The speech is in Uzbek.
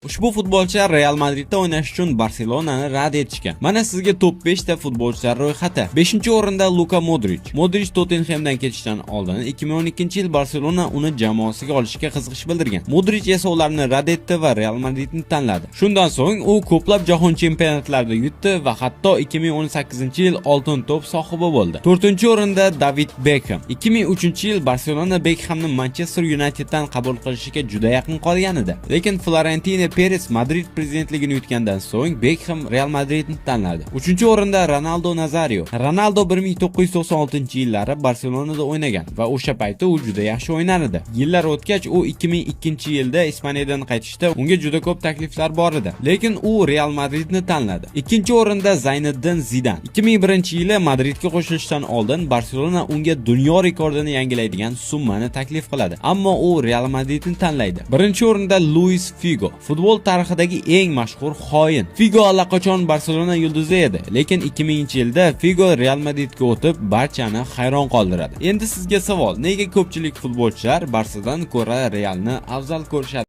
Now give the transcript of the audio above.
Ushbu futbolchilar Real Madridda o'ynash uchun Barselonani rad etishgan. Mana sizga top 5 ta futbolchilar ro'yxati. 5-o'rinda Luka Modric. Modric Tottenhamdan ketishdan oldin 2012-yil Barselona uni jamoasiga olishga qiziqish bildirgan. Modric esa ularni rad etdi va Real Madridni tanladi. Shundan so'ng u ko'plab jahon chempionatlarida yutdi va hatto 2018-yil oltin to'p sohibi bo'ldi. 4-o'rinda David Beckham. 2003-yil Barselona Beckhamni Manchester Uniteddan qabul qilishiga juda yaqin qolgan edi. Lekin Florentino Perez Madrid prezidentligini yutgandan so'ng Beckham Real Madridni tanladi. 3-o'rinda Ronaldo Nazario. Ronaldo 1996-yillari Barselonada o'ynagan va o'sha paytda u juda yaxshi o'ynar edi. Yillar o'tgach u 2002-yilda Ispaniyadan qaytishda unga juda ko'p takliflar bor edi. Lekin u Real Madridni tanladi. 2-o'rinda Zayniddin Zidan. 2001-yili Madridga qo'shilishdan oldin Barselona unga dunyo rekordini yangilaydigan summani taklif qiladi. Ammo u Real Madridni tanlaydi. 1-o'rinda Luis Figo. Futbol tarixidagi eng mashhur xoin. Figo allaqachon Barselona yulduzi edi, lekin 2000-yilda Figo Real Madridga o'tib barchani hayron qoldiradi. Endi sizga savol: nega ko'pchilik futbolchilar Barsadan ko'ra Realni afzal ko'rishadi?